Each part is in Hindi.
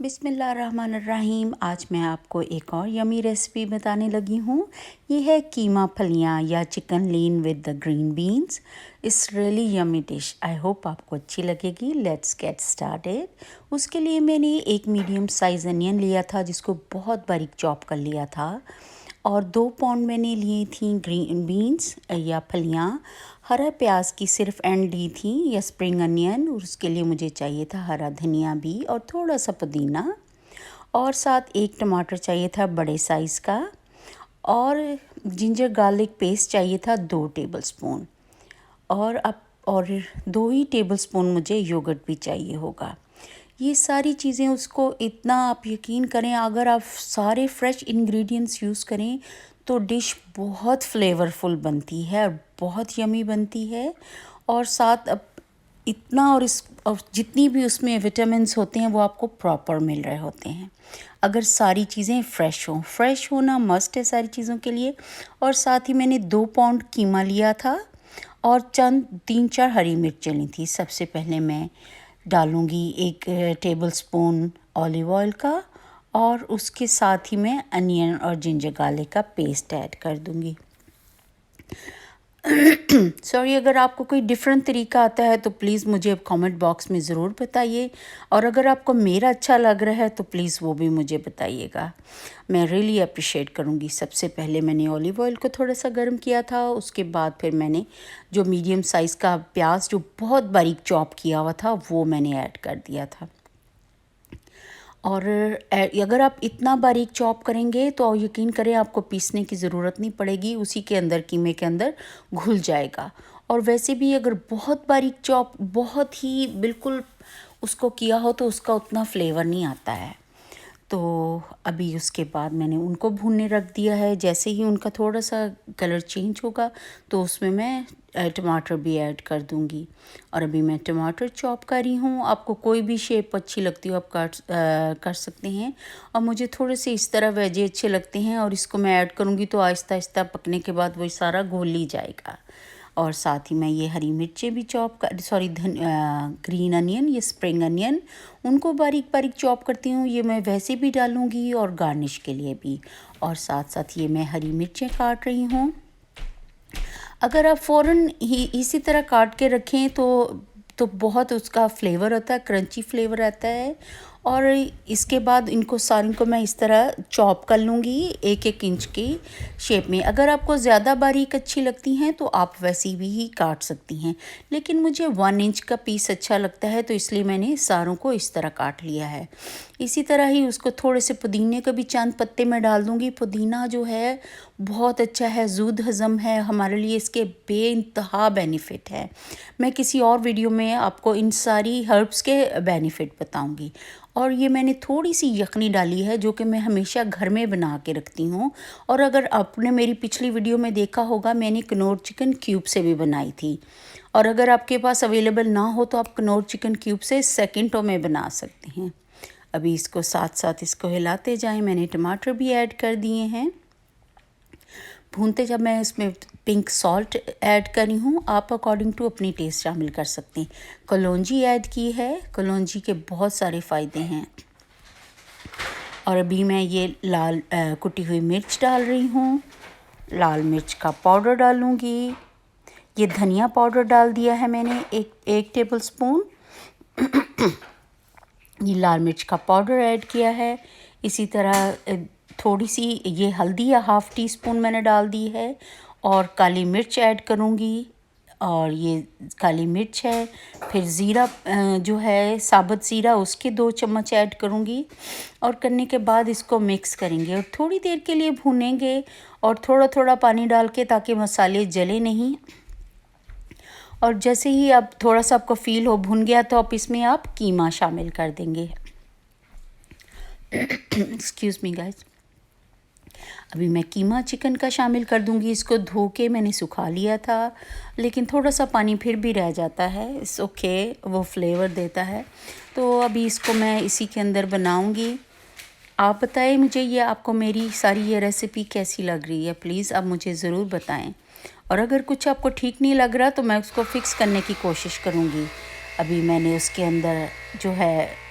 बिस्मिल्लाहिर्रहमानिर्रहीम। आज मैं आपको एक और यमी रेसिपी बताने लगी हूँ। ये है कीमा फलियाँ या chicken lean with the green beans. It's really yummy dish. I hope आपको अच्छी लगेगी। Let's get started. उसके लिए मैंने एक मीडियम साइज़ अनियन लिया था जिसको बहुत बारीक चॉप कर लिया था, और 2 पाउंड मैंने ली थी ग्रीन बीन्स या फलियाँ। हरा प्याज की सिर्फ एंड ली थी या स्प्रिंग अनियन, और उसके लिए मुझे चाहिए था हरा धनिया भी और थोड़ा सा पुदीना, और साथ एक टमाटर चाहिए था बड़े साइज़ का, और जिंजर गार्लिक पेस्ट चाहिए था 2 टेबलस्पून, और 2 ही टेबलस्पून मुझे योगर्ट भी चाहिए होगा। ये सारी चीज़ें उसको इतना, आप यकीन करें अगर आप सारे फ्रेश इंग्रेडिएंट्स यूज़ करें तो डिश बहुत फ्लेवरफुल बनती है और बहुत यमी बनती है। और साथ अब इतना, और जितनी भी उसमें विटामिन्स होते हैं वो आपको प्रॉपर मिल रहे होते हैं अगर सारी चीज़ें फ्रेश होना मस्ट है सारी चीज़ों के लिए। और साथ ही मैंने 2 पाउंड कीमा लिया था और चंद 3-4 हरी मिर्चें ली थी। सबसे पहले मैं डालूँगी 1 टेबलस्पून ऑलिव ऑयल का, और उसके साथ ही मैं अनियन और जिंजर गार्लिक का पेस्ट ऐड कर दूँगी। सॉरी, अगर आपको कोई डिफरेंट तरीका आता है तो प्लीज़ मुझे कमेंट बॉक्स में ज़रूर बताइए, और अगर आपको मेरा अच्छा लग रहा है तो प्लीज़ वो भी मुझे बताइएगा। मैं रियली अप्रिशिएट करूँगी। सबसे पहले मैंने ऑलिव ऑयल को थोड़ा सा गर्म किया था, उसके बाद फिर मैंने जो मीडियम साइज़ का प्याज जो बहुत बारीक चॉप किया हुआ था वो मैंने ऐड कर दिया था। और अगर आप इतना बारीक चॉप करेंगे तो यकीन करें आपको पीसने की ज़रूरत नहीं पड़ेगी, उसी के अंदर कीमे के अंदर घुल जाएगा। और वैसे भी अगर बहुत बारीक चॉप बहुत ही बिल्कुल उसको किया हो तो उसका उतना फ्लेवर नहीं आता है। तो अभी उसके बाद मैंने उनको भूनने रख दिया है। जैसे ही उनका थोड़ा सा कलर चेंज होगा तो उसमें मैं टमाटर भी ऐड कर दूंगी। और अभी मैं टमाटर चॉप कर रही हूँ। आपको कोई भी शेप अच्छी लगती हो आप कर सकते हैं। और मुझे थोड़े से इस तरह वेजे अच्छे लगते हैं, और इसको मैं ऐड करूँगी तो आहिस्ता आहिस्ता पकने के बाद वो सारा घोल ही जाएगा। और साथ ही मैं ये हरी मिर्चें भी ग्रीन अनियन, ये स्प्रिंग अनियन, उनको बारीक बारीक चॉप करती हूँ। ये मैं वैसे भी डालूँगी और गार्निश के लिए भी। और साथ साथ ये मैं हरी मिर्चें काट रही हूँ। अगर आप फ़ौरन ही इसी तरह काट के रखें तो बहुत उसका फ्लेवर होता है, क्रंची फ्लेवर आता है। और इसके बाद इनको सारी को मैं इस तरह चॉप कर लूँगी 1-1 इंच की शेप में। अगर आपको ज़्यादा बारीक अच्छी लगती हैं तो आप वैसी भी ही काट सकती हैं, लेकिन मुझे 1 इंच का पीस अच्छा लगता है तो इसलिए मैंने सारों को इस तरह काट लिया है। इसी तरह ही उसको थोड़े से पुदीने का भी चंद पत्ते मैं डाल दूँगी। पुदीना जो है बहुत अच्छा है, ज़ूद हज़म है हमारे लिए, इसके बेइंतहा बेनिफिट है। मैं किसी और वीडियो में आपको इन सारी हर्ब्स के बेनिफिट बताऊंगी। और ये मैंने थोड़ी सी यखनी डाली है जो कि मैं हमेशा घर में बना के रखती हूँ। और अगर आपने मेरी पिछली वीडियो में देखा होगा मैंने कनौर चिकन क्यूब से भी बनाई थी। और अगर आपके पास अवेलेबल ना हो तो आप कनौर चिकन क्यूब से सेकंडों में बना सकते हैं। अभी इसको साथ साथ इसको हिलाते जाएं। मैंने टमाटर भी ऐड कर दिए हैं। भूनते जब मैं इसमें पिंक सॉल्ट ऐड करी हूँ, आप अकॉर्डिंग टू अपनी टेस्ट शामिल कर सकते हैं। कलौंजी ऐड की है। कलौंजी के बहुत सारे फ़ायदे हैं। और अभी मैं ये लाल कुटी हुई मिर्च डाल रही हूँ। लाल मिर्च का पाउडर डालूँगी। ये धनिया पाउडर डाल दिया है मैंने 1 टेबलस्पून। ये लाल मिर्च का पाउडर ऐड किया है। इसी तरह थोड़ी सी ये हल्दी या हाफ़ टी स्पून मैंने डाल दी है। और काली मिर्च ऐड करूँगी, और ये काली मिर्च है। फिर ज़ीरा जो है साबुत ज़ीरा, उसके 2 चम्मच ऐड करूँगी। और करने के बाद इसको मिक्स करेंगे और थोड़ी देर के लिए भूनेंगे, और थोड़ा थोड़ा पानी डाल के ताकि मसाले जले नहीं। और जैसे ही अब थोड़ा सा आपको फ़ील हो भुन गया तो आप इसमें आप कीमा शामिल कर देंगे। Excuse me guys. अभी मैं कीमा चिकन का शामिल कर दूंगी। इसको धो के मैंने सुखा लिया था, लेकिन थोड़ा सा पानी फिर भी रह जाता है। इट्स ओके, वो फ्लेवर देता है। तो अभी इसको मैं इसी के अंदर बनाऊंगी। आप बताएं मुझे ये आपको मेरी सारी ये रेसिपी कैसी लग रही है, प्लीज़ आप मुझे ज़रूर बताएं। और अगर कुछ आपको ठीक नहीं लग रहा तो मैं उसको फ़िक्स करने की कोशिश करूँगी। अभी मैंने उसके अंदर जो है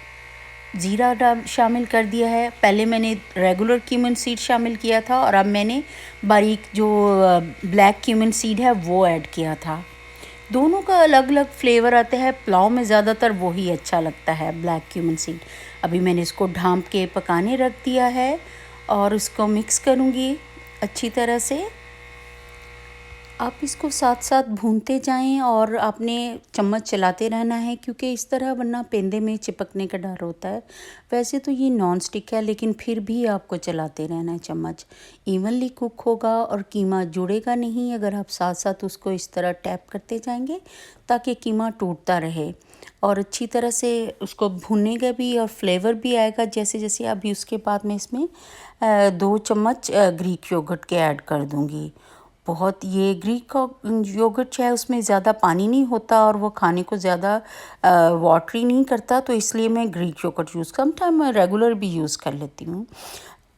ज़ीरा शामिल कर दिया है। पहले मैंने रेगुलर क्यूमिन सीड शामिल किया था और अब मैंने बारीक जो ब्लैक क्यूमिन सीड है वो ऐड किया था। दोनों का अलग अलग फ्लेवर आता है। पुलाव में ज़्यादातर वही अच्छा लगता है, ब्लैक क्यूमिन सीड। अभी मैंने इसको ढाँप के पकाने रख दिया है और उसको मिक्स करूँगी अच्छी तरह से। आप इसको साथ साथ भूनते जाएं और आपने चम्मच चलाते रहना है, क्योंकि इस तरह वरना पेंदे में चिपकने का डर होता है। वैसे तो ये नॉन स्टिक है, लेकिन फिर भी आपको चलाते रहना है चम्मच। इवनली कुक होगा और कीमा जुड़ेगा नहीं अगर आप साथ साथ उसको इस तरह टैप करते जाएंगे, ताकि कीमा टूटता रहे और अच्छी तरह से उसको भुनेगा भी और फ्लेवर भी आएगा जैसे जैसे। अभी उसके बाद मैं इसमें 2 चम्मच ग्रीक योगर्ट के ऐड कर दूँगी। बहुत ये ग्रीक योगर्ट है, उसमें ज़्यादा पानी नहीं होता और वो खाने को ज़्यादा वाटरी नहीं करता, तो इसलिए मैं ग्रीक योगर्ट यूज़ समटाइम मैं रेगुलर भी यूज़ कर लेती हूँ।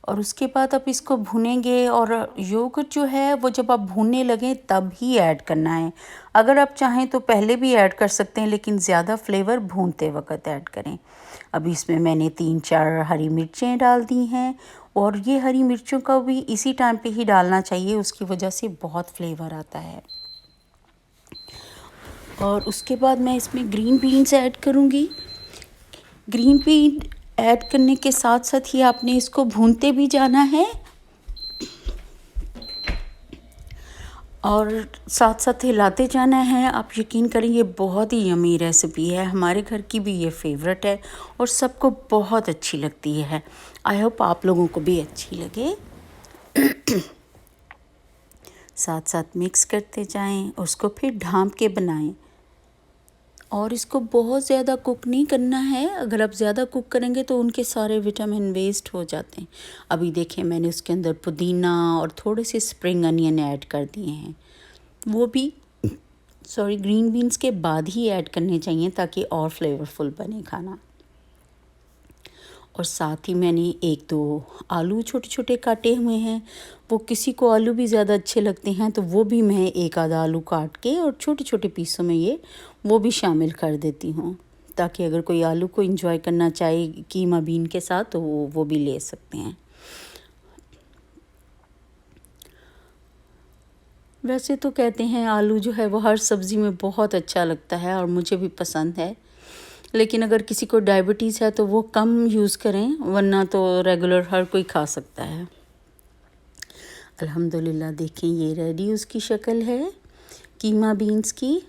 और उसके बाद आप इसको भुनेंगे और योगर्ट जो है वो जब आप भूनने लगें तब ही ऐड करना है। अगर आप चाहें तो पहले भी ऐड कर सकते हैं, लेकिन ज़्यादा फ्लेवर भूनते वक्त ऐड करें। अभी इसमें मैंने 3-4 हरी मिर्चें डाल दी हैं और ये हरी मिर्चों का भी इसी टाइम पे ही डालना चाहिए, उसकी वजह से बहुत फ्लेवर आता है। और उसके बाद मैं इसमें ग्रीन बीन्स ऐड करूँगी। ग्रीन बीन ऐड करने के साथ साथ ही आपने इसको भूनते भी जाना है और साथ साथ हिलाते जाना है। आप यकीन करें ये बहुत ही यमी रेसिपी है, हमारे घर की भी ये फेवरेट है और सबको बहुत अच्छी लगती है। आई होप आप लोगों को भी अच्छी लगे। साथ साथ मिक्स करते जाएं, उसको फिर ढाँप के बनाएं और इसको बहुत ज़्यादा कुक नहीं करना है। अगर आप ज़्यादा कुक करेंगे तो उनके सारे विटामिन वेस्ट हो जाते हैं। अभी देखें मैंने उसके अंदर पुदीना और थोड़े से स्प्रिंग अनियन ऐड कर दिए हैं, वो भी ग्रीन बीन्स के बाद ही ऐड करने चाहिए ताकि और फ्लेवरफुल बने खाना। और साथ ही मैंने 1-2 आलू छोटे छोटे काटे हुए हैं। वो किसी को आलू भी ज़्यादा अच्छे लगते हैं तो वो भी मैं 1 आधा आलू काट के और छोटे छोटे पीसों में वो भी शामिल कर देती हूँ, ताकि अगर कोई आलू को एंजॉय करना चाहे कीमा बीन के साथ तो वो भी ले सकते हैं। वैसे तो कहते हैं आलू जो है वो हर सब्ज़ी में बहुत अच्छा लगता है और मुझे भी पसंद है, लेकिन अगर किसी को डायबिटीज़ है तो वो कम यूज़ करें, वरना तो रेगुलर हर कोई खा सकता है। अल्हम्दुलिल्लाह देखें ये रेडी उसकी शक्ल है कीमा बीन्स की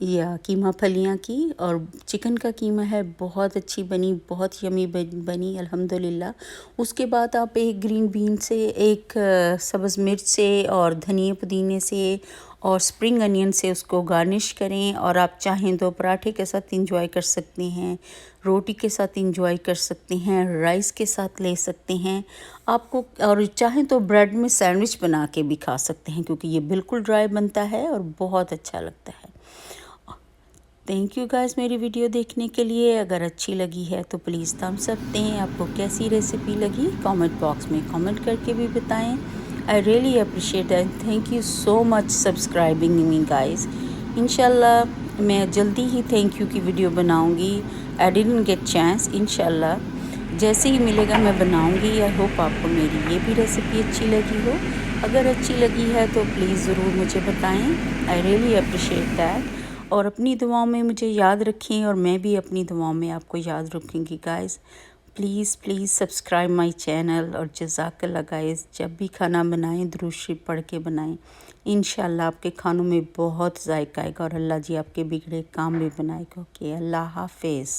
या कीमा फलियां की। और चिकन का कीमा है, बहुत अच्छी बनी, बहुत यमी बनी अल्हम्दुलिल्लाह। उसके बाद आप एक ग्रीन बीन से, एक सब्ज़ मिर्च से और धनिया पुदीने से और स्प्रिंग अनियन से उसको गार्निश करें। और आप चाहें तो पराठे के साथ इंजॉय कर सकते हैं, रोटी के साथ इंजॉय कर सकते हैं, राइस के साथ ले सकते हैं आपको। और चाहें तो ब्रेड में सैंडविच बना के भी खा सकते हैं, क्योंकि ये बिल्कुल ड्राई बनता है और बहुत अच्छा लगता है। थैंक यू गाइस मेरी वीडियो देखने के लिए। अगर अच्छी लगी है तो प्लीज़ थम्स अप दें। आपको कैसी रेसिपी लगी कमेंट बॉक्स में कमेंट करके भी बताएं। I really appreciate and thank you so much subscribing me guys. इंशाल्लाह मैं जल्दी ही थैंक यू की वीडियो बनाऊंगी। आई डिडंट गेट चांस, इंशाल्लाह जैसे ही मिलेगा मैं बनाऊंगी। आई होप आपको मेरी ये भी रेसिपी अच्छी लगी हो। अगर अच्छी लगी है तो प्लीज़ ज़रूर मुझे बताएं। I really appreciate that. और अपनी दुआओं में मुझे याद रखें और मैं भी अपनी दुआओं में आपको याद रखूँगी guys. Please subscribe my channel और जज़ाकल्लाह गाइस। जब भी खाना बनाएं दुरूद शरीफ पढ़ के बनाएं, इंशाल्लाह आपके खानों में बहुत जायका आएगा और अल्लाह जी आपके बिगड़े काम भी बनाएगा। ओके, अल्लाह हाफिज़।